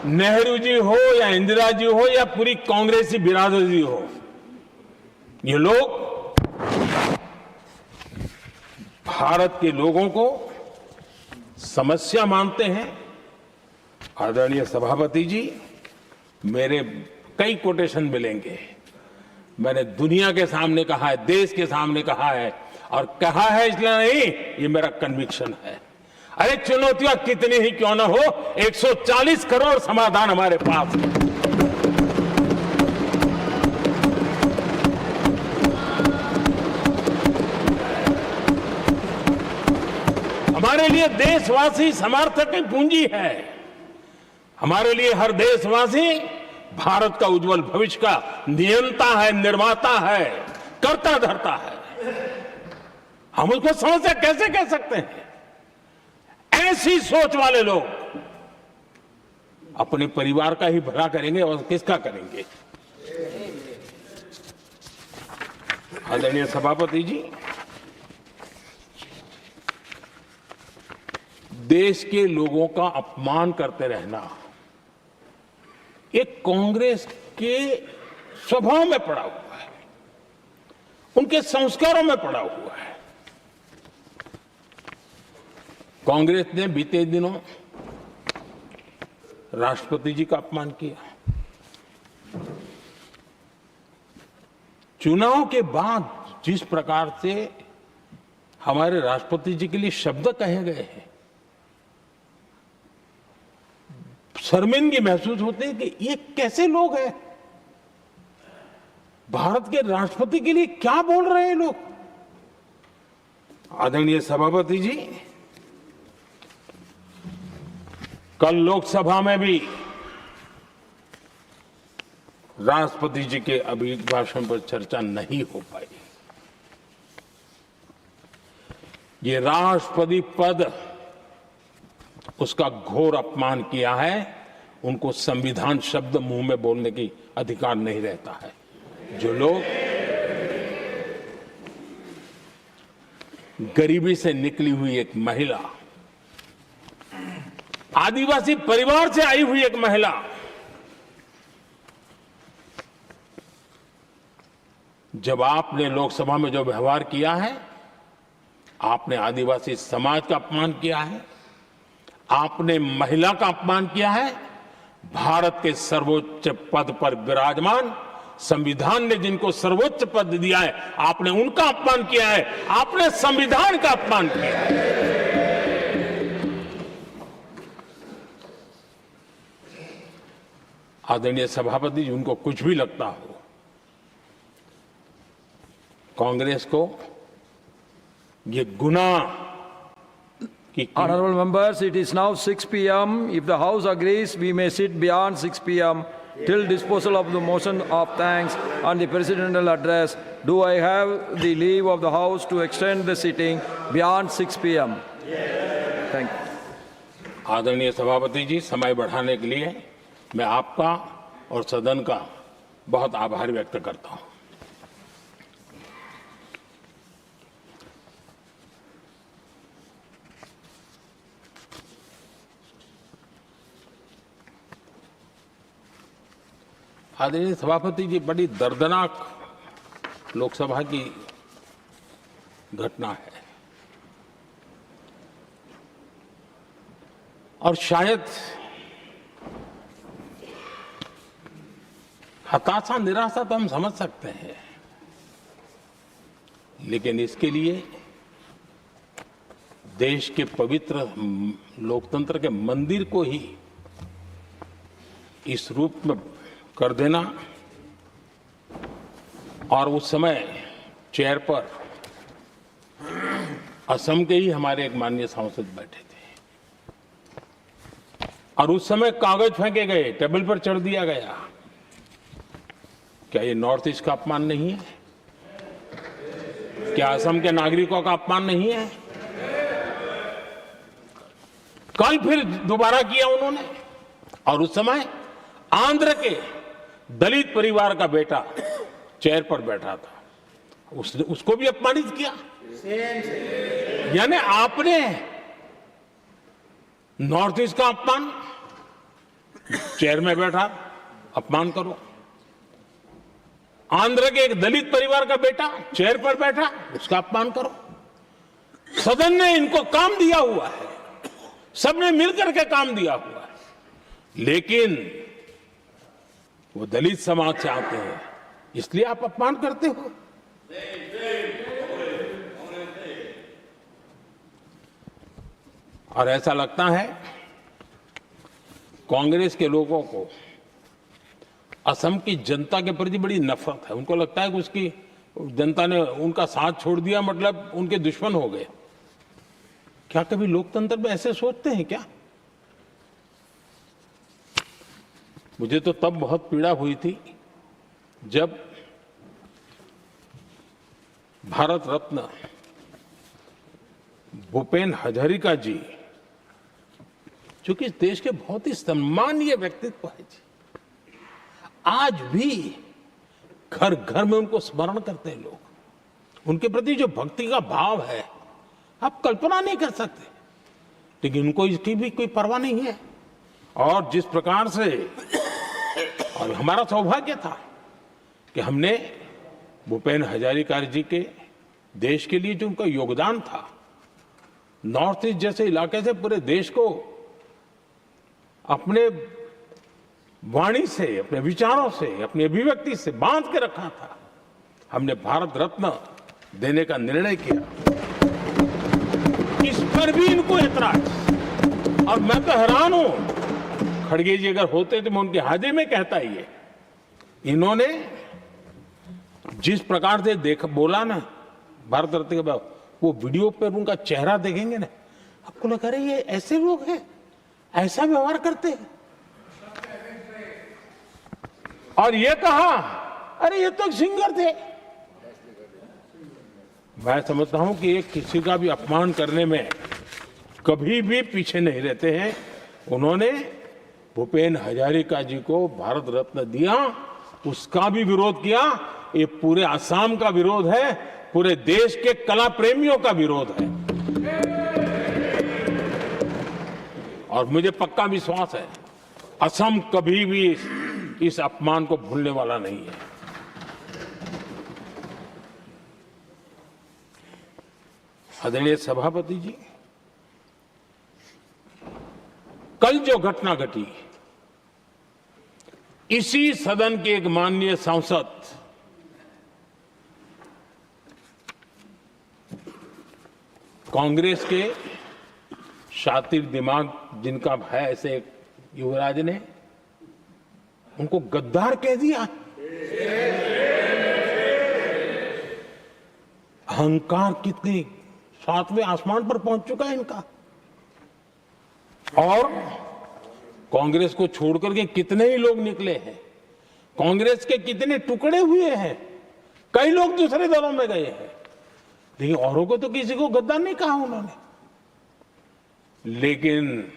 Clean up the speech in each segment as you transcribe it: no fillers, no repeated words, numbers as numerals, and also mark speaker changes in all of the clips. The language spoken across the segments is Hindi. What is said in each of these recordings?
Speaker 1: नेहरू जी हो या इंदिरा जी हो या पूरी कांग्रेसी बिरादरी हो, ये लोग भारत के लोगों को समस्या मानते हैं। आदरणीय सभापति जी, मेरे कई कोटेशन मिलेंगे। मैंने दुनिया के सामने कहा है, देश के सामने कहा है, और कहा है इसलिए नहीं, ये मेरा कन्विक्शन है। अरे चुनौतियां कितनी ही क्यों ना हो, 140 करोड़ समाधान हमारे पास है। हमारे लिए देशवासी समर्थक की पूंजी है। हमारे लिए हर देशवासी भारत का उज्जवल भविष्य का नियंता है, निर्माता है, कर्ता धर्ता है। हम उसको समस्या कैसे कह सकते हैं? ऐसी सोच वाले लोग अपने परिवार का ही भला करेंगे और किसका करेंगे? आदरणीय सभापति जी, देश के लोगों का अपमान करते रहना एक कांग्रेस के स्वभाव में पड़ा हुआ है, उनके संस्कारों में पड़ा हुआ है। कांग्रेस ने बीते दिनों राष्ट्रपति जी का अपमान किया। चुनाव के बाद जिस प्रकार से हमारे राष्ट्रपति जी के लिए शब्द कहे गए हैं, शर्मिंदगी महसूस होती है कि ये कैसे लोग हैं? भारत के राष्ट्रपति के लिए क्या बोल रहे हैं लोग? आदरणीय सभापति जी, कल लोकसभा में भी राष्ट्रपति जी के अभिभाषण पर चर्चा नहीं हो पाई। ये राष्ट्रपति पद, उसका घोर अपमान किया है। उनको संविधान शब्द मुंह में बोलने की अधिकार नहीं रहता है। जो लोग गरीबी से निकली हुई एक महिला, आदिवासी परिवार से आई हुई एक महिला, जब आपने लोकसभा में जो व्यवहार किया है, आपने आदिवासी समाज का अपमान किया है, आपने महिला का अपमान किया है। भारत के सर्वोच्च पद पर विराजमान, संविधान ने जिनको सर्वोच्च पद दिया है, आपने उनका अपमान किया है। आपने संविधान का अपमान किया है। आदरणीय सभापति जी, उनको कुछ भी लगता हो, कांग्रेस को ये गुनाह।
Speaker 2: Honorable members, it is now 6 p.m. If the House agrees, we may sit beyond 6 p.m. till disposal of the motion of thanks and the presidential address. Do I have the leave of the House to extend the sitting beyond 6 p.m.? Yes. Thank you.
Speaker 1: आदरणीय सभापति जी, समय बढ़ाने के लिए मैं आपका और सदन का बहुत आभार व्यक्त करता हूं। आदरणीय सभापति जी, बड़ी दर्दनाक लोकसभा की घटना है और शायद हताशा, निराशा तो हम समझ सकते हैं, लेकिन इसके लिए देश के पवित्र लोकतंत्र के मंदिर को ही इस रूप में कर देना। और उस समय चेयर पर असम के ही हमारे एक माननीय सांसद बैठे थे और उस समय कागज फेंके गए, टेबल पर चढ़ दिया गया। क्या ये नॉर्थ ईस्ट का अपमान नहीं है? क्या असम के नागरिकों का अपमान नहीं है? कल फिर दोबारा किया उन्होंने, और उस समय आंध्र के दलित परिवार का बेटा चेयर पर बैठा था, उसको भी अपमानित किया। यानी आपने नॉर्थ ईस्ट का अपमान चेयर में बैठा, अपमान करो। आंध्र के एक दलित परिवार का बेटा चेयर पर बैठा, उसका अपमान करो। सदन ने इनको काम दिया हुआ है, सबने मिलकर के काम दिया हुआ है, लेकिन वो दलित समाज से आते हैं, इसलिए आप अपमान करते हो। और ऐसा लगता है कांग्रेस के लोगों को असम की जनता के प्रति बड़ी नफरत है। उनको लगता है कि उसकी जनता ने उनका साथ छोड़ दिया, मतलब उनके दुश्मन हो गए। क्या कभी लोकतंत्र में ऐसे सोचते हैं क्या? मुझे तो तब बहुत पीड़ा हुई थी जब भारत रत्न भूपेन हजारिका जी, जो कि इस देश के बहुत ही सम्मानीय व्यक्तित्व है जी, आज भी घर घर में उनको स्मरण करते हैं लोग। उनके प्रति जो भक्ति का भाव है आप कल्पना नहीं कर सकते, लेकिन उनको इसकी भी कोई परवाह नहीं है। और जिस प्रकार से, और हमारा सौभाग्य था कि हमने भूपेन हजारिका जी के देश के लिए जो उनका योगदान था, नॉर्थ ईस्ट जैसे इलाके से पूरे देश को अपने वाणी से, अपने विचारों से, अपनी अभिव्यक्ति से बांध के रखा था। हमने भारत रत्न देने का निर्णय किया, इस पर भी इनको ऐतराज। और मैं तो हैरान हूं, खड़गे जी अगर होते तो मैं उनकी हाजिरी में कहता ही है। इन्होंने जिस प्रकार से बोला ना भारत रत्न के बाद, वो वीडियो पर उनका चेहरा देखेंगे ना, आपको लगा रहे ये ऐसे लोग हैं, ऐसा व्यवहार करते हैं। और ये कहा, अरे ये तो सिंगर थे। मैं समझता हूं कि ये किसी का भी अपमान करने में कभी भी पीछे नहीं रहते हैं। उन्होंने भूपेन हजारिका जी को भारत रत्न दिया, उसका भी विरोध किया। ये पूरे असम का विरोध है, पूरे देश के कला प्रेमियों का विरोध है। और मुझे पक्का विश्वास है असम कभी भी इस अपमान को भूलने वाला नहीं है। आदरणीय सभापति जी, कल जो घटना घटी, इसी सदन के एक माननीय सांसद कांग्रेस के शातिर दिमाग जिनका है, ऐसे एक युवराज ने उनको गद्दार कह दिया। अहंकार कितनी 7वें आसमान पर पहुंच चुका है इनका। और कांग्रेस को छोड़कर के कितने ही लोग निकले हैं, कांग्रेस के कितने टुकड़े हुए हैं, कई लोग दूसरे दलों में गए हैं, लेकिन औरों को तो किसी को गद्दार नहीं कहा उन्होंने। लेकिन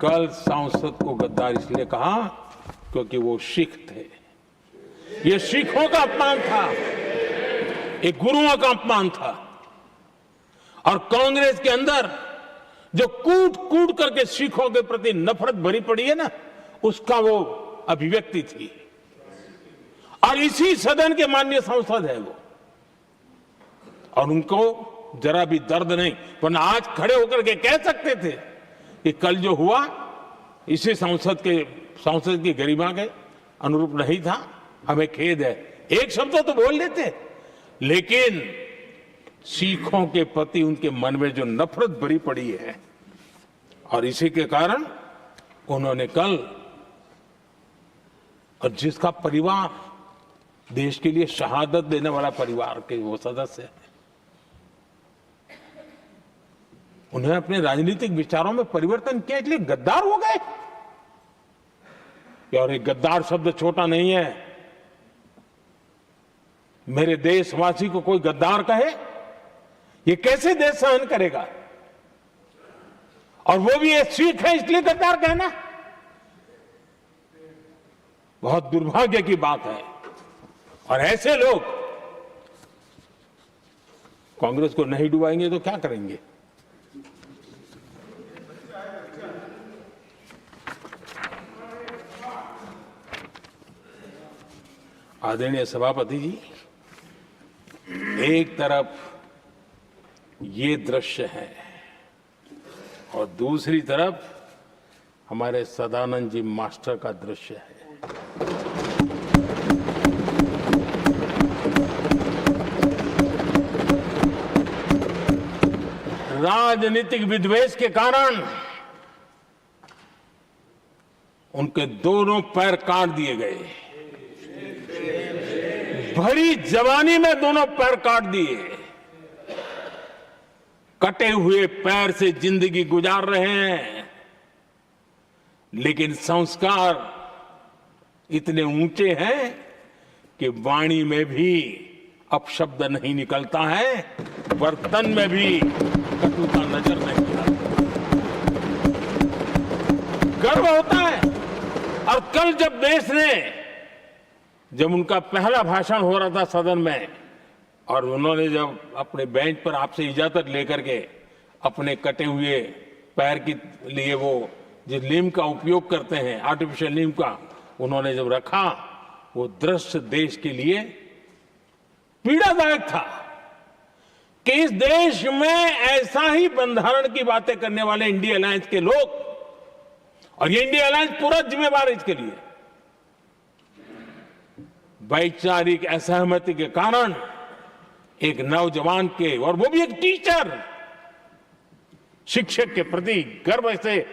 Speaker 1: कल सांसद को गद्दार इसलिए कहा क्योंकि वो सिख थे। ये सिखों का अपमान था, एक गुरुओं का अपमान था। और कांग्रेस के अंदर जो कूट कूट करके सिखों के प्रति नफरत भरी पड़ी है ना, उसका वो अभिव्यक्ति थी। और इसी सदन के माननीय सांसद है वो, और उनको जरा भी दर्द नहीं, वरना आज खड़े होकर के कह सकते थे कि कल जो हुआ इसी सांसद की गरिमा के अनुरूप नहीं था, हमें खेद है। एक शब्द तो बोल लेते, लेकिन सिखों के प्रति उनके मन में जो नफरत भरी पड़ी है, और इसी के कारण उन्होंने कल, और जिसका परिवार देश के लिए शहादत देने वाला परिवार के वो सदस्य है, उन्हें अपने राजनीतिक विचारों में परिवर्तन किया, इसलिए गद्दार हो गए। और एक गद्दार शब्द छोटा नहीं है। मेरे देशवासी को कोई गद्दार कहे, ये कैसे देश सहन करेगा? और वो भी एक सिख है इसलिए गद्दार कहना बहुत दुर्भाग्य की बात है। और ऐसे लोग कांग्रेस को नहीं डुबाएंगे तो क्या करेंगे? आदरणीय सभापति जी, एक तरफ ये दृश्य है और दूसरी तरफ हमारे सदानंद जी मास्टर का दृश्य है। राजनीतिक विद्वेष के कारण उनके दोनों पैर काट दिए गए। भरी जवानी में दोनों पैर काट दिए। कटे हुए पैर से जिंदगी गुजार रहे हैं, लेकिन संस्कार इतने ऊंचे हैं कि वाणी में भी अपशब्द नहीं निकलता है, बर्तन में भी कटुता नजर नहीं आती। गर्व होता है। और कल जब उनका पहला भाषण हो रहा था सदन में और उन्होंने जब अपने बेंच पर आपसे इजाजत लेकर के अपने कटे हुए पैर के लिए वो जिस नीम का उपयोग करते हैं, आर्टिफिशियल नीम का, उन्होंने जब रखा, वो दृश्य देश के लिए पीड़ादायक था कि इस देश में ऐसा ही बंधारण की बातें करने वाले इंडिया अलायंस के लोग, और ये इंडिया अलायंस पूरा जिम्मेवार है इसके लिए, वैचारिक असहमति के कारण एक नौजवान के, और वो भी एक टीचर, शिक्षक के प्रति गर्व से,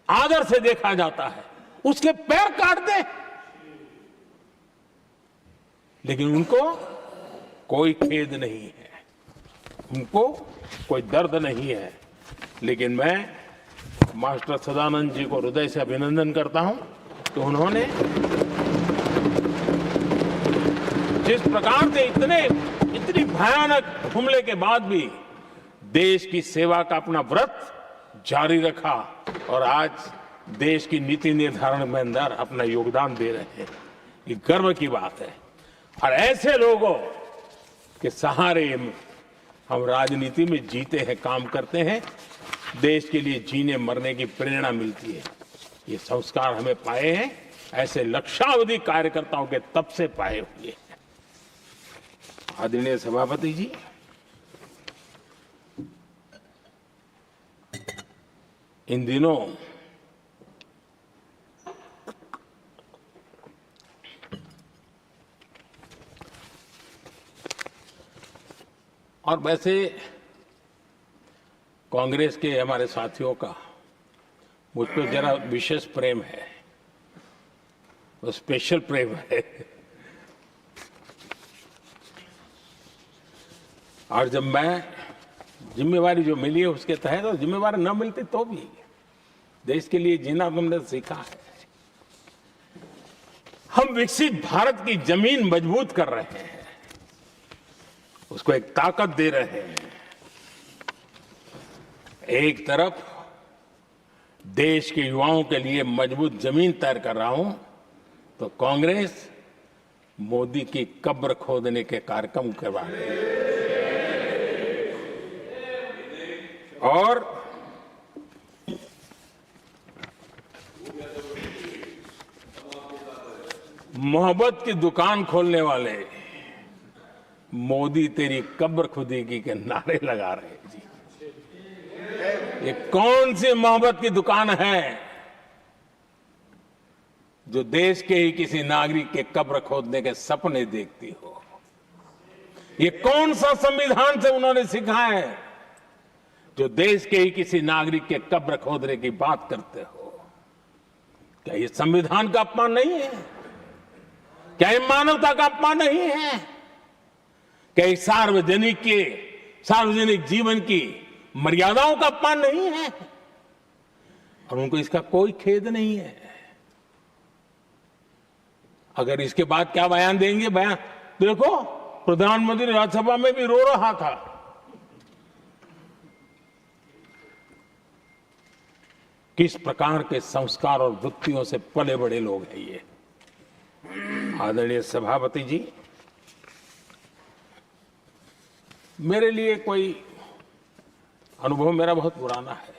Speaker 1: आदर से देखा जाता है, उसके पैर काट दे। लेकिन उनको कोई खेद नहीं है, उनको कोई दर्द नहीं है। लेकिन मैं मास्टर सदानंद जी को हृदय से अभिनंदन करता हूं कि उन्होंने जिस प्रकार से इतनी भयानक हमले के बाद भी देश की सेवा का अपना व्रत जारी रखा और आज देश की नीति निर्धारण में अंदर अपना योगदान दे रहे हैं। ये गर्व की बात है। और ऐसे लोगों के सहारे हम राजनीति में जीते हैं, काम करते हैं, देश के लिए जीने मरने की प्रेरणा मिलती है। ये संस्कार हमें पाए हैं ऐसे लक्षावधि कार्यकर्ताओं के तब से पाए हुए हैं। आदरणीय सभापति जी, इन दिनों और वैसे कांग्रेस के हमारे साथियों का मुझ पर जरा विशेष प्रेम है, वो स्पेशल प्रेम है। और जब मैं जिम्मेवारी जो मिली है उसके तहत, और जिम्मेवारी न मिलती तो भी देश के लिए जीना तुमने सीखा है। हम विकसित भारत की जमीन मजबूत कर रहे हैं, उसको एक ताकत दे रहे हैं। एक तरफ देश के युवाओं के लिए मजबूत जमीन तैयार कर रहा हूं, तो कांग्रेस मोदी की कब्र खोदने के कार्यक्रम करवा रही है। और मोहब्बत की दुकान खोलने वाले मोदी तेरी कब्र खुदेगी के नारे लगा रहे हैं जी। ये कौन सी मोहब्बत की दुकान है जो देश के ही किसी नागरिक के कब्र खोदने के सपने देखती हो? ये कौन सा संविधान से उन्होंने सीखा है जो देश के ही किसी नागरिक के कब्र खोदने की बात करते हो? क्या ये संविधान का अपमान नहीं है? क्या ये मानवता का अपमान नहीं है? क्या ये सार्वजनिक जीवन की मर्यादाओं का अपमान नहीं है? और उनको इसका कोई खेद नहीं है। अगर इसके बाद क्या बयान देंगे? बयान देखो, प्रधानमंत्री राज्यसभा में भी रो रहा था। किस प्रकार के संस्कार और वृत्तियों से पले बड़े लोग हैं ये। आदरणीय सभापति जी, मेरे लिए कोई अनुभव मेरा बहुत पुराना है।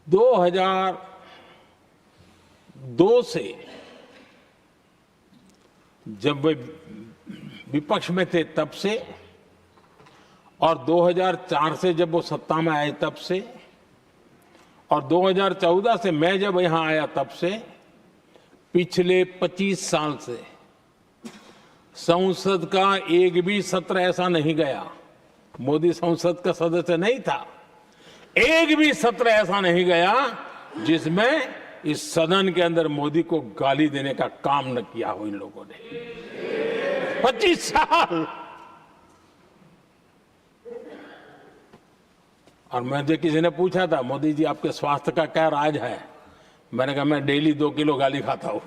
Speaker 1: 2002 से जब वे विपक्ष में थे तब से, और 2004 से जब वो सत्ता में आए तब से, और 2014 से मैं जब यहां आया तब से, पिछले 25 साल से संसद का एक भी सत्र ऐसा नहीं गया, मोदी संसद का सदस्य नहीं था, एक भी सत्र ऐसा नहीं गया जिसमें इस सदन के अंदर मोदी को गाली देने का काम न किया हो इन लोगों ने। 25 साल। और मुझे किसी ने पूछा था, मोदी जी आपके स्वास्थ्य का क्या राज है? मैंने कहा मैं डेली 2 किलो गाली खाता हूं।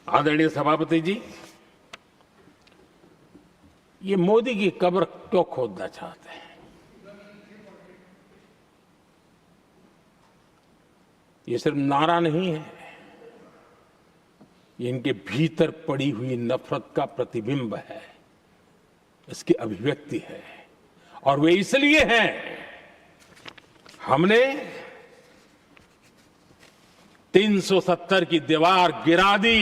Speaker 1: आदरणीय सभापति जी, ये मोदी की कब्र क्यों खोदना चाहते हैं? ये सिर्फ नारा नहीं है, ये इनके भीतर पड़ी हुई नफरत का प्रतिबिंब है, इसकी अभिव्यक्ति है। और वे इसलिए हैं, हमने 370 की दीवार गिरा दी,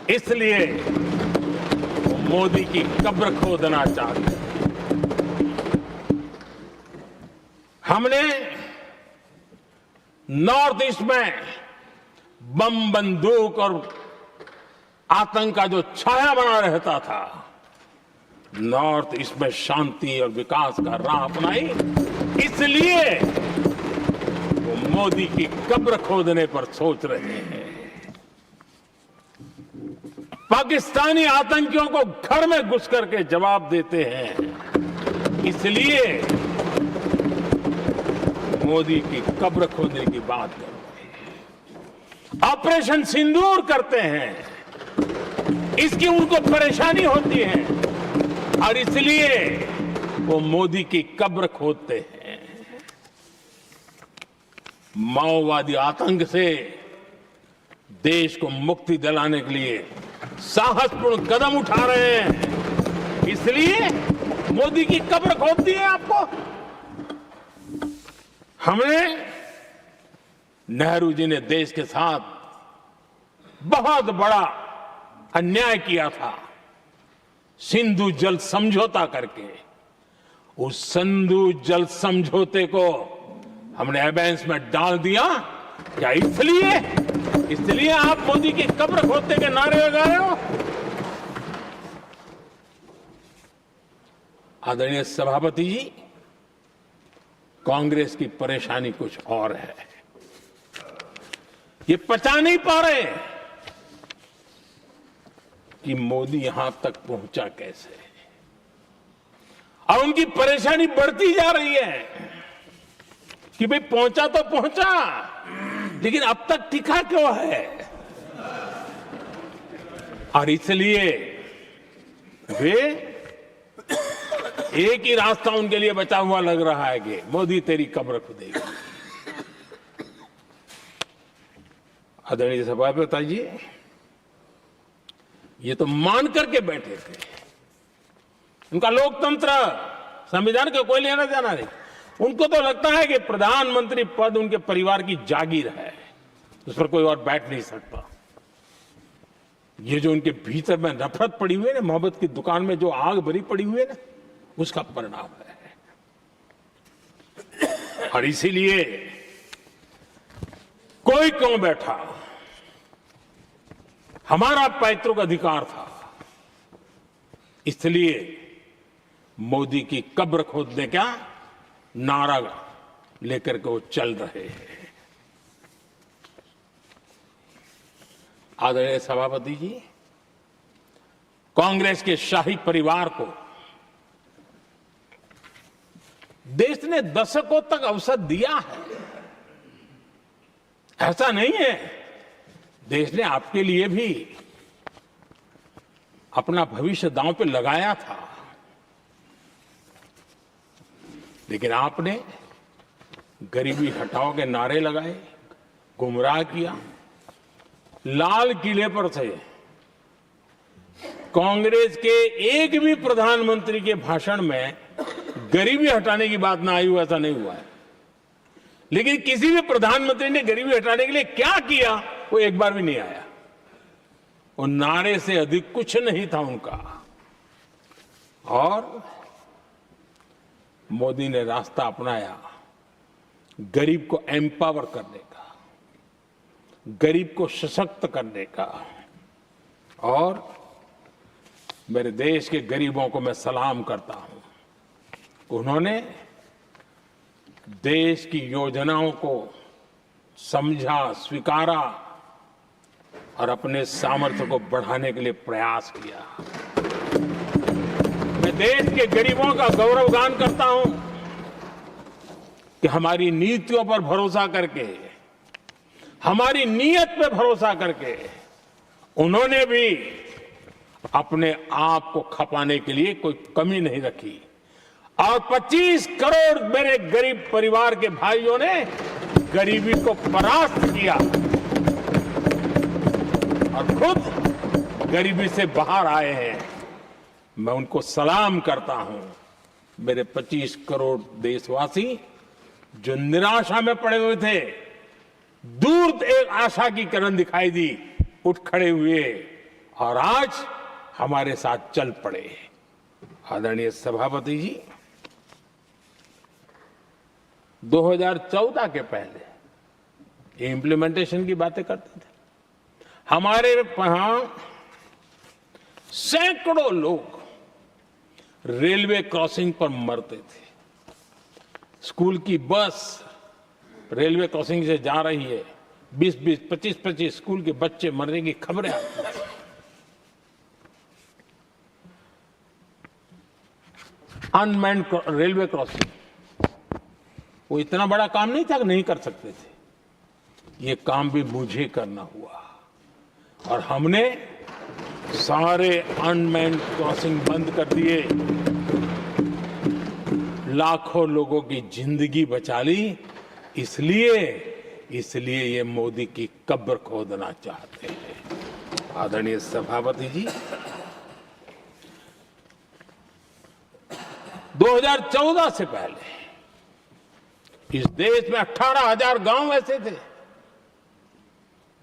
Speaker 1: इसलिए वो मोदी की कब्र खोदना चाहते हैं। हमने नॉर्थ ईस्ट में बम बंदूक और आतंक का जो छाया बना रहता था, नॉर्थ ईस्ट में शांति और विकास का राह अपनाई, इसलिए वो मोदी की कब्र खोदने पर सोच रहे हैं। पाकिस्तानी आतंकियों को घर में घुस करके जवाब देते हैं, इसलिए मोदी की कब्र खोदने की बात करते हैं। ऑपरेशन सिंदूर करते हैं, इसकी उनको परेशानी होती है और इसलिए वो मोदी की कब्र खोदते हैं। माओवादी आतंक से देश को मुक्ति दिलाने के लिए साहसपूर्ण कदम उठा रहे हैं, इसलिए मोदी की कब्र खोदती है आपको। हमने, नेहरू जी ने देश के साथ बहुत बड़ा अन्याय किया था, सिंधु जल समझौता करके। उस सिंधु जल समझौते को हमने एबेंस में डाल दिया। क्या इसलिए आप मोदी की कब्र खोदने के नारे लगा रहे हो? आदरणीय सभापति जी, कांग्रेस की परेशानी कुछ और है। ये पचा नहीं पा रहे कि मोदी यहां तक पहुंचा कैसे, और उनकी परेशानी बढ़ती जा रही है कि भाई पहुंचा तो पहुंचा, लेकिन अब तक टिका क्यों है? और इसलिए वे, एक ही रास्ता उनके लिए बचा हुआ लग रहा है कि मोदी तेरी कब्र खुदेगी। आदरणीय सभापति जी, ये तो मान करके बैठे थे, उनका लोकतंत्र, संविधान का कोई लेना देना नहीं। उनको तो लगता है कि प्रधानमंत्री पद उनके परिवार की जागीर है, उस पर कोई और बैठ नहीं सकता। ये जो उनके भीतर में नफरत पड़ी हुई है ना, मोहब्बत की दुकान में जो आग भरी पड़ी हुई है ना, उसका परिणाम है। और इसीलिए कोई क्यों बैठा, हमारा पैतृक अधिकार था, इसलिए मोदी की कब्र खोदने का नारा लेकर के वो चल रहे हैं। आदरणीय सभापति जी, कांग्रेस के शाही परिवार को देश ने दशकों तक अवसर दिया है, ऐसा नहीं है। देश ने आपके लिए भी अपना भविष्य दांव पे लगाया था, लेकिन आपने गरीबी हटाओ के नारे लगाए, गुमराह किया। लाल किले पर से कांग्रेस के एक भी प्रधानमंत्री के भाषण में गरीबी हटाने की बात ना आई हो, ऐसा नहीं हुआ है। लेकिन किसी भी प्रधानमंत्री ने गरीबी हटाने के लिए क्या किया, वो एक बार भी नहीं आया। वो नारे से अधिक कुछ नहीं था उनका। और मोदी ने रास्ता अपनाया गरीब को एम्पावर करने का, गरीब को सशक्त करने का। और मेरे देश के गरीबों को मैं सलाम करता हूं। उन्होंने देश की योजनाओं को समझा, स्वीकारा और अपने सामर्थ्य को बढ़ाने के लिए प्रयास किया। मैं देश के गरीबों का गौरवगान करता हूं कि हमारी नीतियों पर भरोसा करके, हमारी नीयत पे भरोसा करके उन्होंने भी अपने आप को खपाने के लिए कोई कमी नहीं रखी। और 25 करोड़ मेरे गरीब परिवार के भाइयों ने गरीबी को परास्त किया और खुद गरीबी से बाहर आए हैं। मैं उनको सलाम करता हूं। मेरे 25 करोड़ देशवासी जो निराशा में पड़े हुए थे, दूर एक आशा की किरण दिखाई दी, उठ खड़े हुए और आज हमारे साथ चल पड़े। आदरणीय सभापति जी, 2014 के पहले इम्प्लीमेंटेशन की बातें करते थे। हमारे यहां सैकड़ों लोग रेलवे क्रॉसिंग पर मरते थे। स्कूल की बस रेलवे क्रॉसिंग से जा रही है, 20-20, 25-25 स्कूल के बच्चे मरने की खबरें आती थी। अनमैन्ड रेलवे क्रॉसिंग, वो इतना बड़ा काम नहीं था कि नहीं कर सकते थे। ये काम भी मुझे करना हुआ और हमने सारे अनमैन्ड क्रॉसिंग बंद कर दिए, लाखों लोगों की जिंदगी बचा ली। इसलिए ये मोदी की कब्र खोदना चाहते हैं। आदरणीय सभापति जी, 2014 से पहले इस देश में 18,000 गांव ऐसे थे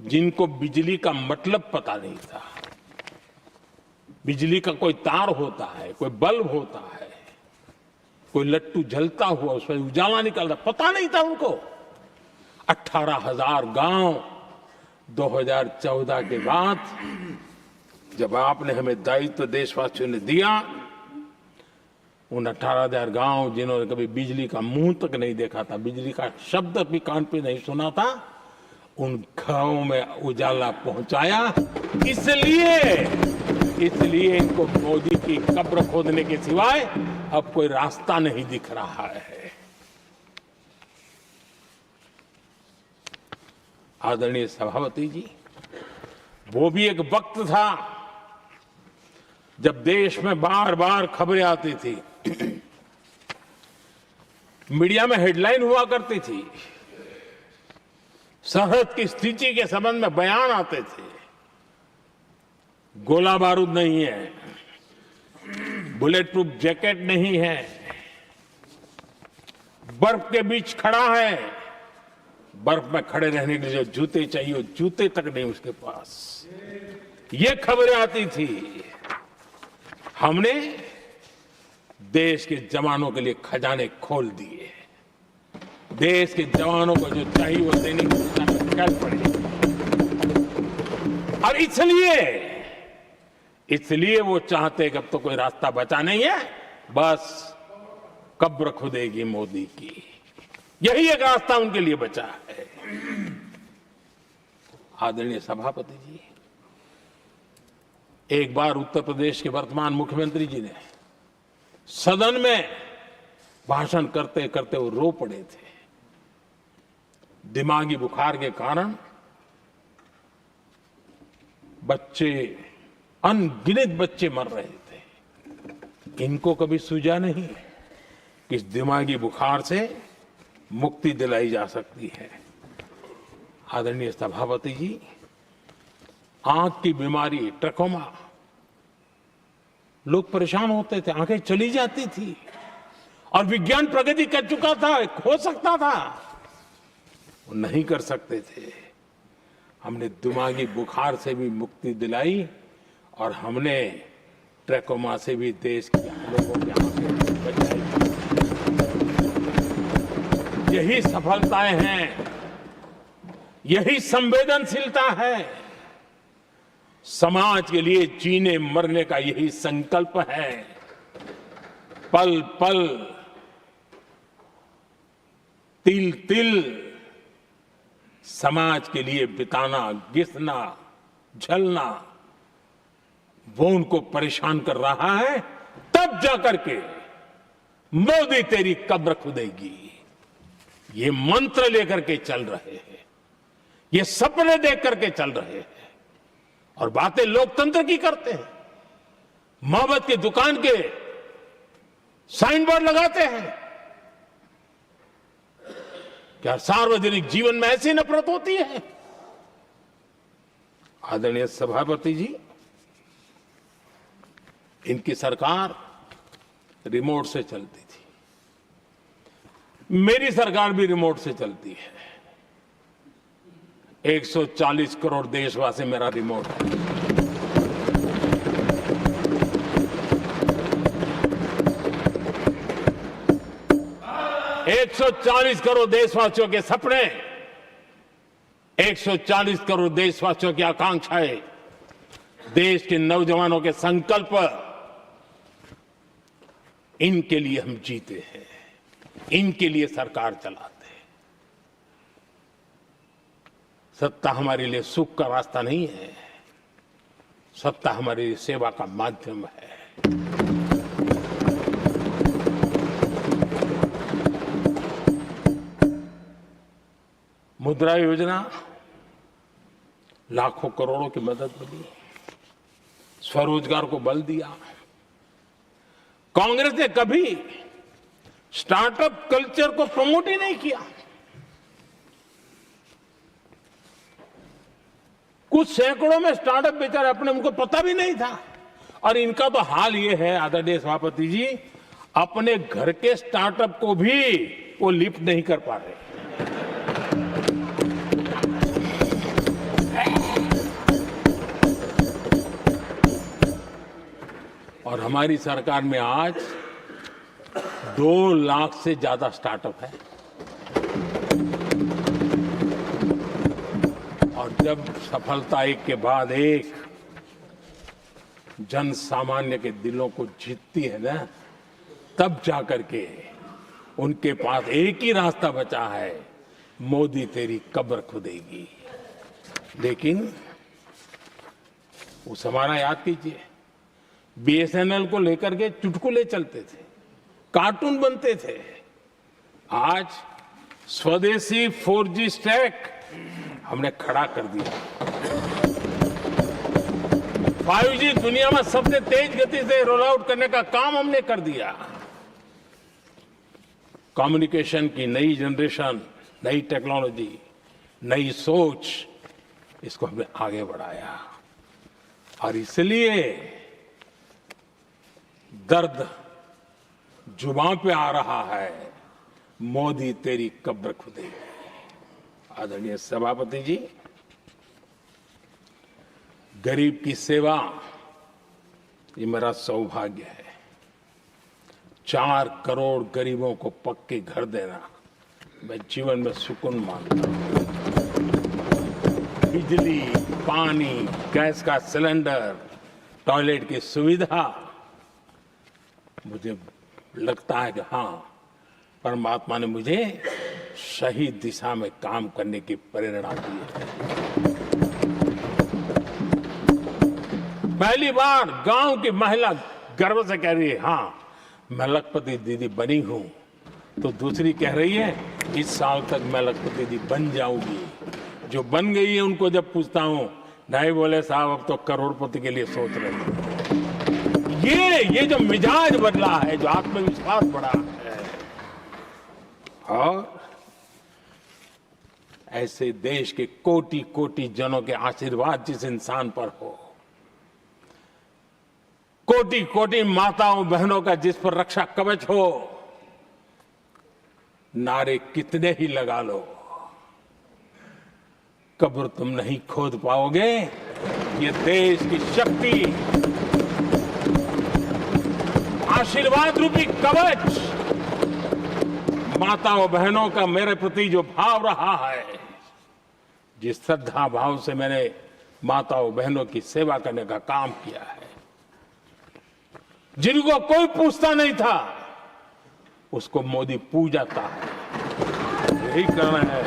Speaker 1: जिनको बिजली का मतलब पता नहीं था। बिजली का कोई तार होता है, कोई बल्ब होता है, कोई लट्टू जलता हुआ उसमें उजाला निकलता, पता नहीं था उनको। 18,000 गांव 2014 के बाद जब आपने हमें दायित्व देशवासियों ने दिया, उन 18,000 गांव जिन्होंने कभी बिजली का मुंह तक नहीं देखा था, बिजली का शब्द भी कान पे नहीं सुना था, उन घरों में उजाला पहुंचाया। इसलिए इनको मोदी की कब्र खोदने के सिवाय अब कोई रास्ता नहीं दिख रहा है। आदरणीय सभापति जी, वो भी एक वक्त था जब देश में बार बार खबरें आती थी, मीडिया में हेडलाइन हुआ करती थी, सरहद की स्थिति के संबंध में बयान आते थे। गोला बारूद नहीं है, बुलेट प्रूफ जैकेट नहीं है, बर्फ के बीच खड़ा है, बर्फ में खड़े रहने के लिए जो जूते चाहिए जूते तक नहीं उसके पास, ये खबरें आती थी। हमने देश के जवानों के लिए खजाने खोल दिए, देश के जवानों को जो चाहिए वो देने की दिशा में चल पड़े। और इसलिए वो चाहते कि अब तो कोई रास्ता बचा नहीं है, बस कब्र खुदेगी मोदी की, यही एक रास्ता उनके लिए बचा है। आदरणीय सभापति जी, एक बार उत्तर प्रदेश के वर्तमान मुख्यमंत्री जी ने सदन में भाषण करते करते वो रो पड़े थे। दिमागी बुखार के कारण बच्चे, अनगिनत बच्चे मर रहे थे। इनको कभी सूझा नहीं कि इस दिमागी बुखार से मुक्ति दिलाई जा सकती है। आदरणीय सभापति जी, आंख की बीमारी ट्रकोमा, लोग परेशान होते थे, आंखें चली जाती थी और विज्ञान प्रगति कर चुका था, हो सकता था, वो नहीं कर सकते थे। हमने दिमागी बुखार से भी मुक्ति दिलाई और हमने ट्रैकोमा से भी देश के लोगों की आंखें बचाई। यही सफलताएं हैं, यही संवेदनशीलता है। समाज के लिए जीने मरने का यही संकल्प है। पल पल, तिल तिल समाज के लिए बिताना, घिसना, झलना, वो उनको परेशान कर रहा है। तब जाकर के मोदी तेरी कब्र खुदेगी, ये मंत्र लेकर के चल रहे हैं, ये सपने देख करके चल रहे हैं और बातें लोकतंत्र की करते हैं। मोहब्बत की दुकान के साइन बोर्ड लगाते हैं। क्या सार्वजनिक जीवन में ऐसी नफरत होती है? आदरणीय सभापति जी, इनकी सरकार रिमोट से चलती थी, मेरी सरकार भी रिमोट से चलती है। 140 करोड़ देशवासी मेरा रिमोट है। एक 140 करोड़ देशवासियों के सपने, 140 करोड़ देशवासियों की आकांक्षाएं, देश के नौजवानों के संकल्प, इनके लिए हम जीते हैं, इनके लिए सरकार चलाते हैं। सत्ता हमारे लिए सुख का रास्ता नहीं है, सत्ता हमारे लिए सेवा का माध्यम है। मुद्रा योजना, लाखों करोड़ों की मदद मिली, स्वरोजगार को बल दिया। कांग्रेस ने कभी स्टार्टअप कल्चर को प्रमोट ही नहीं किया। कुछ सैकड़ों में स्टार्टअप बेचारे अपने, उनको पता भी नहीं था। और इनका तो हाल ये है आदरणीय सभापति जी, अपने घर के स्टार्टअप को भी वो लिफ्ट नहीं कर पा रहे। और हमारी सरकार में आज 2 लाख से ज्यादा स्टार्टअप है। और जब सफलता एक के बाद एक जन सामान्य के दिलों को जीतती है ना, तब जाकर के उनके पास एक ही रास्ता बचा है, मोदी तेरी कब्र खुदेगी। लेकिन उस हमारा याद कीजिए, बीएसएनएल को लेकर के चुटकुले चलते थे, कार्टून बनते थे। आज स्वदेशी 4G स्टैक हमने खड़ा कर दिया। 5G दुनिया में सबसे तेज गति से रोल आउट करने का काम हमने कर दिया। कम्युनिकेशन की नई जनरेशन, नई टेक्नोलॉजी, नई सोच, इसको हमने आगे बढ़ाया। और इसलिए दर्द जुबान पे आ रहा है, मोदी तेरी कब्र खुदेगी। आदरणीय सभापति जी, गरीब की सेवा ये मेरा सौभाग्य है। 4 करोड़ गरीबों को पक्के घर देना मैं जीवन में सुकून मानता हूं। बिजली, पानी, गैस का सिलेंडर, टॉयलेट की सुविधा, मुझे लगता है कि हाँ, परमात्मा ने मुझे सही दिशा में काम करने की प्रेरणा दी है। पहली बार गांव की महिला गर्व से कह रही है, हाँ मैं लखपति दीदी बनी हूं, तो दूसरी कह रही है इस साल तक मैं लखपति दीदी बन जाऊंगी। जो बन गई है उनको जब पूछता हूं, नहीं बोले साहब अब तो करोड़पति के लिए सोच रहे हैं। ये जो मिजाज बदला है, जो आत्मविश्वास बढ़ा है, और ऐसे देश के कोटि कोटि जनों के आशीर्वाद जिस इंसान पर हो, कोटि कोटि माताओं बहनों का जिस पर रक्षा कवच हो, नारे कितने ही लगा लो, कब्र तुम नहीं खोद पाओगे। ये देश की शक्ति, आशीर्वाद रूपी कवच, माताओं बहनों का मेरे प्रति जो भाव रहा है, जिस श्रद्धा भाव से मैंने माताओं बहनों की सेवा करने का काम किया है, जिनको कोई पूछता नहीं था उसको मोदी पूजाता है। यही करना है।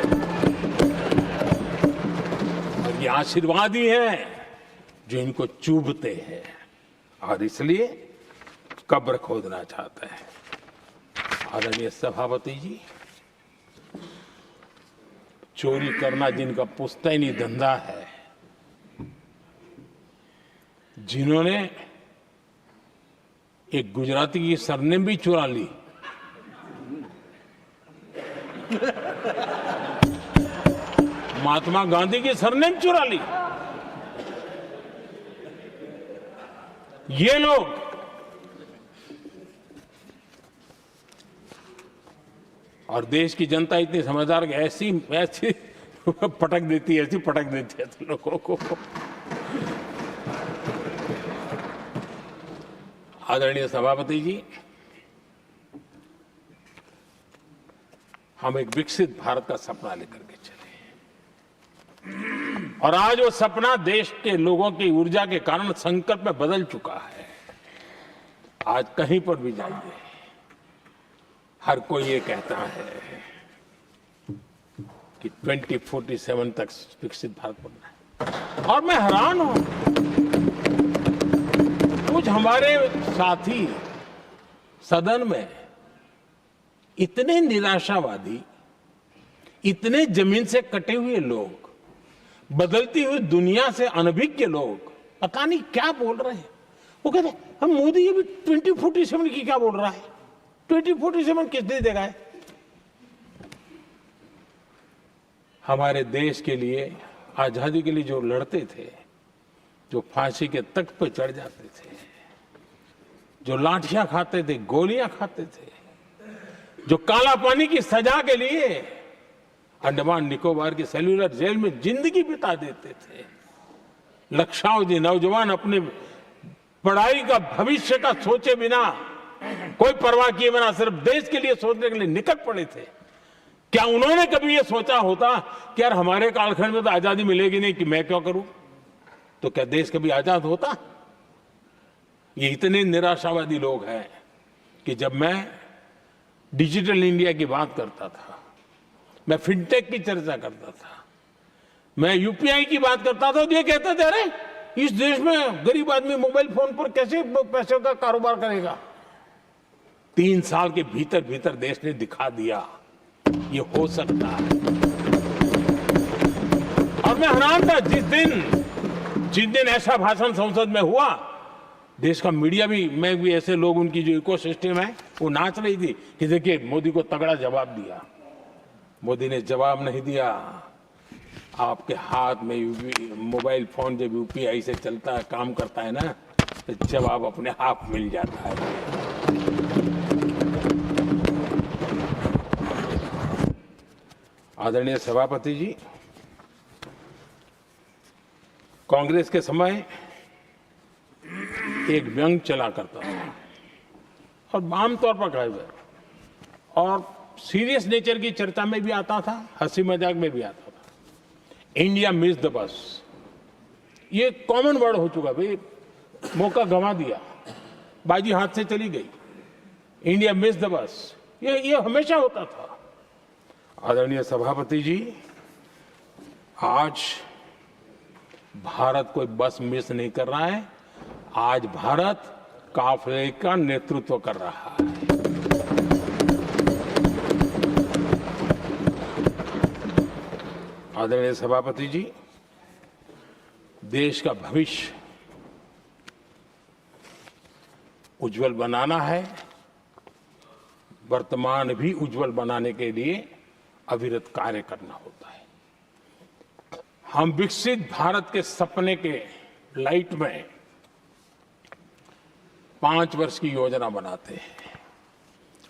Speaker 1: और ये आशीर्वाद ही है जो इनको चूभते हैं और इसलिए कब्र खोदना चाहते हैं। आदरणीय सभापति जी, चोरी करना जिनका पुश्तैनी धंधा है, जिन्होंने एक गुजराती की सरनेम भी चुरा ली, महात्मा गांधी की सरनेम चुरा ली, ये लोग और देश की जनता इतनी समझदार कि ऐसी ऐसी पटक देती है, ऐसी पटक देती है तो लोगों को। आदरणीय सभापति जी, हम एक विकसित भारत का सपना लेकर के चले और आज वो सपना देश के लोगों की ऊर्जा के कारण संकल्प में बदल चुका है। आज कहीं पर भी जाइए, हर कोई ये कहता है कि 2047 तक विकसित भारत बनना है। और मैं हैरान हूं, कुछ हमारे साथी सदन में इतने निराशावादी, इतने जमीन से कटे हुए लोग, बदलती हुई दुनिया से अनभिज्ञ लोग पता नहीं क्या बोल रहे हैं। वो कहते हैं हम मोदी ये भी 2047 की क्या बोल रहा है, 2047 किसने देगा है? हमारे देश के लिए, आजादी के लिए जो लड़ते थे, जो फांसी के तख्त पर चढ़ जाते थे, जो लाठियां खाते थे, गोलियां खाते थे, जो काला पानी की सजा के लिए अंडमान निकोबार की सेल्युलर जेल में जिंदगी बिता देते थे, लक्षावधि नौजवान अपने पढ़ाई का भविष्य का सोचे बिना, कोई परवाह किए बिना सिर्फ देश के लिए सोचने के लिए निकल पड़े थे। क्या उन्होंने कभी ये सोचा होता कि यार हमारे कालखंड में तो आजादी मिलेगी नहीं, कि मैं क्यों करूं? तो क्या देश कभी आजाद होता? ये इतने निराशावादी लोग हैं कि जब मैं डिजिटल इंडिया की बात करता था, मैं फिनटेक की चर्चा करता था, मैं यूपीआई की बात करता था, तो ये कहते थे अरे इस देश में गरीब आदमी मोबाइल फोन पर कैसे पैसों का कारोबार करेगा। 3 साल के भीतर भीतर देश ने दिखा दिया ये हो सकता है। और मैं हैरान था जिस दिन ऐसा भाषण संसद में हुआ, देश का मीडिया भी, मैं भी, ऐसे लोग, उनकी जो इकोसिस्टम है वो नाच रही थी कि देखिए मोदी को तगड़ा जवाब दिया। मोदी ने जवाब नहीं दिया। आपके हाथ में मोबाइल फोन जब यूपीआई से चलता है, काम करता है ना, तो जवाब अपने आप मिल जाता है। आदरणीय सभापति जी, कांग्रेस के समय एक व्यंग चला करता था और आमतौर पर कहा गया और सीरियस नेचर की चर्चा में भी आता था, हंसी मजाक में भी आता था। इंडिया मिस द बस, ये कॉमन वर्ड हो चुका भाई, मौका गंवा दिया, बाजी हाथ से चली गई। इंडिया मिस द बस, ये हमेशा होता था। आदरणीय सभापति जी, आज भारत कोई बस मिस नहीं कर रहा है, आज भारत काफिले का नेतृत्व कर रहा है। आदरणीय सभापति जी, देश का भविष्य उज्जवल बनाना है, वर्तमान भी उज्जवल बनाने के लिए अविरत कार्य करना होता है। हम विकसित भारत के सपने के लाइट में 5 वर्ष की योजना बनाते हैं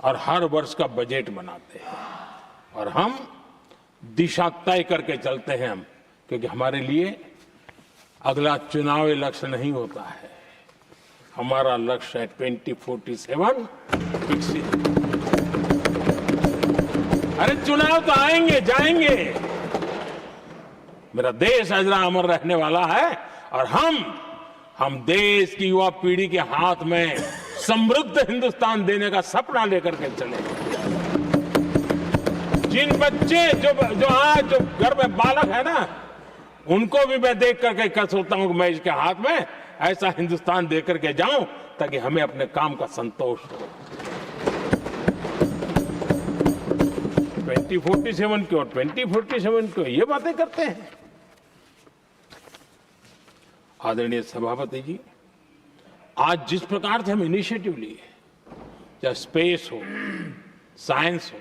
Speaker 1: और हर वर्ष का बजट बनाते हैं और हम दिशा तय करके चलते हैं हम क्योंकि हमारे लिए अगला चुनावी लक्ष्य नहीं होता है, हमारा लक्ष्य है 2047 विकसित। अरे चुनाव तो आएंगे जाएंगे, मेरा देश अजरा अमर रहने वाला है और हम देश की युवा पीढ़ी के हाथ में समृद्ध हिंदुस्तान देने का सपना लेकर के चलेंगे। जिन बच्चे जो आज जो घर में बालक है ना, उनको भी मैं देख करके कह सोचता हूं कि मैं इसके हाथ में ऐसा हिंदुस्तान दे करके जाऊं ताकि हमें अपने काम का संतोष हो। 2047 क्यों 2047 क्यों ये बातें करते हैं। आदरणीय सभापति जी, आज जिस प्रकार से हम इनिशिएटिव लिए, चाहे स्पेस हो, साइंस हो,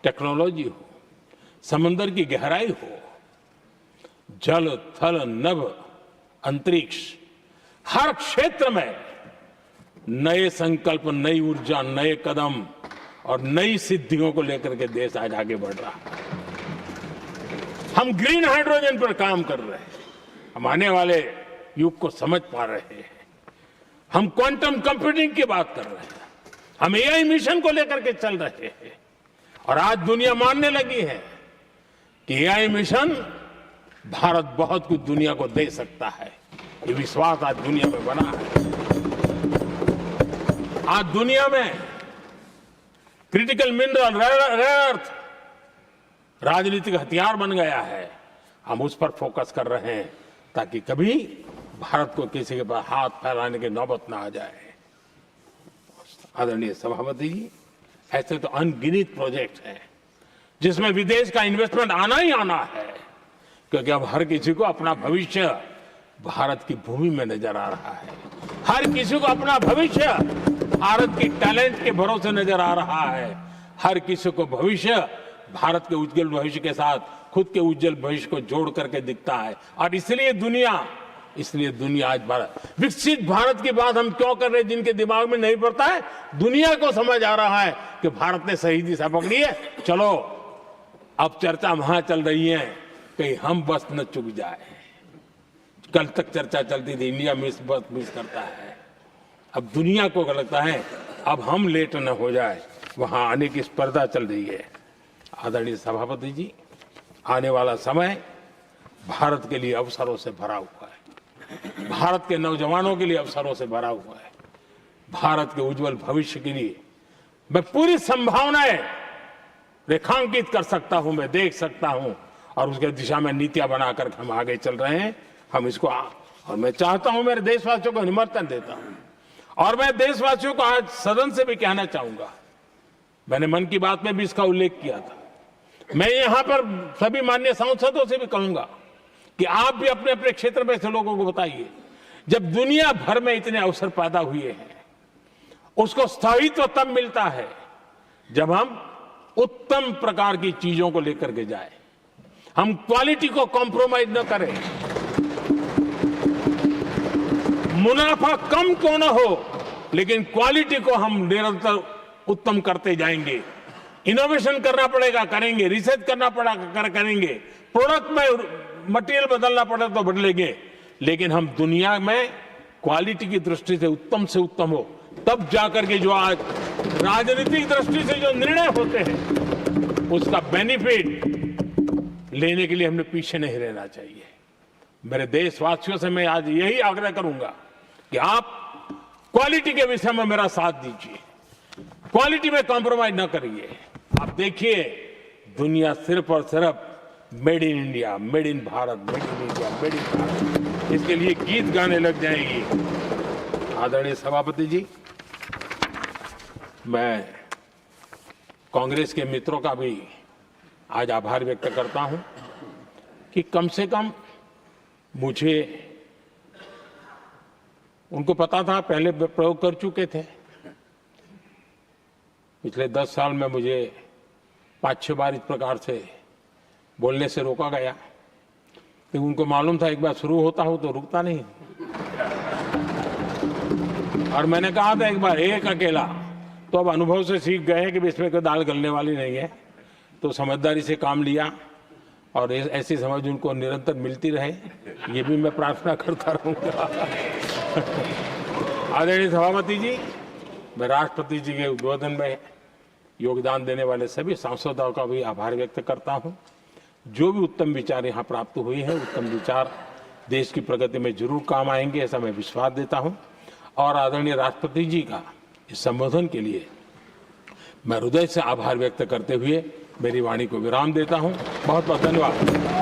Speaker 1: टेक्नोलॉजी हो, समंदर की गहराई हो, जल थल नभ अंतरिक्ष, हर क्षेत्र में नए संकल्प, नई ऊर्जा, नए कदम और नई सिद्धियों को लेकर के देश आज आगे बढ़ रहा है। हम ग्रीन हाइड्रोजन पर काम कर रहे हैं, हम आने वाले युग को समझ पा रहे हैं। हम क्वांटम कंप्यूटिंग की बात कर रहे हैं, हम एआई मिशन को लेकर के चल रहे हैं और आज दुनिया मानने लगी है कि एआई मिशन भारत बहुत कुछ दुनिया को दे सकता है। ये विश्वास आज दुनिया में बना है। आज दुनिया में क्रिटिकल मिनरल, रेयर अर्थ राजनीतिक हथियार बन गया है। हम उस पर फोकस कर रहे हैं ताकि कभी भारत को किसी के पास हाथ फैलाने की नौबत ना आ जाए। आदरणीय सभापति जी, ऐसे तो अनगिनत प्रोजेक्ट हैं जिसमें विदेश का इन्वेस्टमेंट आना ही आना है, क्योंकि अब हर किसी को अपना भविष्य भारत की भूमि में नजर आ रहा है। हर किसी को अपना भविष्य भारत की टैलेंट के भरोसे नजर आ रहा है। हर किसी को भविष्य भारत के उज्जवल भविष्य के साथ खुद के उज्जवल भविष्य को जोड़ करके दिखता है। और इसलिए दुनिया आज भारत, विकसित भारत की बात हम क्यों कर रहे हैं, जिनके दिमाग में नहीं पड़ता है, दुनिया को समझ आ रहा है कि भारत ने सही दिशा पकड़ी है। चलो अब चर्चा वहां चल रही है कहीं हम बस न चुक जाए। कल तक चर्चा चलती थी इंडिया बस मिस करता है, अब दुनिया को लगता है अब हम लेट न हो जाए, वहां आने की स्पर्धा चल रही है। आदरणीय सभापति जी, आने वाला समय भारत के लिए अवसरों से भरा हुआ है, भारत के नौजवानों के लिए अवसरों से भरा हुआ है। भारत के उज्जवल भविष्य के लिए मैं पूरी संभावनाएं रेखांकित कर सकता हूं, मैं देख सकता हूं और उसके दिशा में नीतियां बनाकर हम आगे चल रहे हैं। हम इसको और मैं चाहता हूं, मेरे देशवासियों को निमंत्रण देता हूं और मैं देशवासियों को आज सदन से भी कहना चाहूंगा, मैंने मन की बात में भी इसका उल्लेख किया था, मैं यहां पर सभी माननीय सांसदों से भी कहूंगा कि आप भी अपने अपने क्षेत्र में ऐसे लोगों को बताइए, जब दुनिया भर में इतने अवसर पैदा हुए हैं, उसको स्थायित्व तब मिलता है जब हम उत्तम प्रकार की चीजों को लेकर के जाए, हम क्वालिटी को कॉम्प्रोमाइज न करें। मुनाफा कम क्यों न हो, लेकिन क्वालिटी को हम निरंतर उत्तम करते जाएंगे। इनोवेशन करना पड़ेगा, करेंगे, रिसर्च करना पड़ेगा, करेंगे, प्रोडक्ट में मटेरियल बदलना पड़े तो बदलेंगे, लेकिन हम दुनिया में क्वालिटी की दृष्टि से उत्तम हो, तब जाकर के जो आज राजनीतिक दृष्टि से जो निर्णय होते हैं उसका बेनिफिट लेने के लिए हमने पीछे नहीं रहना चाहिए। मेरे देशवासियों से मैं आज यही आग्रह करूंगा कि आप क्वालिटी के विषय में मेरा साथ दीजिए, क्वालिटी में कॉम्प्रोमाइज न करिए। आप देखिए, दुनिया सिर्फ और सिर्फ made in India, made in Bharat, made in India, made in Bharat, इसके लिए गीत गाने लग जाएंगी। आदरणीय सभापति जी, मैं कांग्रेस के मित्रों का भी आज आभार व्यक्त करता हूं कि कम से कम मुझे, उनको पता था, पहले प्रयोग कर चुके थे, पिछले 10 साल में मुझे 5-6 बार इस प्रकार से बोलने से रोका गया, तो उनको मालूम था एक बार शुरू होता हूं तो रुकता नहीं। और मैंने कहा था एक बार एक अकेला, तो अब अनुभव से सीख गए कि इसमें कोई दाल गलने वाली नहीं है, तो समझदारी से काम लिया और ऐसी समझ उनको निरंतर मिलती रहे, ये भी मैं प्रार्थना करता रहूँगा। आदरणीय सभापति जी, मैं राष्ट्रपति जी के उद्बोधन में योगदान देने वाले सभी सांसदों का भी आभार व्यक्त करता हूँ। जो भी उत्तम विचार यहाँ प्राप्त हुए हैं, उत्तम विचार देश की प्रगति में जरूर काम आएंगे, ऐसा मैं विश्वास देता हूँ। और आदरणीय राष्ट्रपति जी का इस संबोधन के लिए मैं हृदय से आभार व्यक्त करते हुए मेरी वाणी को विराम देता हूँ। बहुत बहुत धन्यवाद।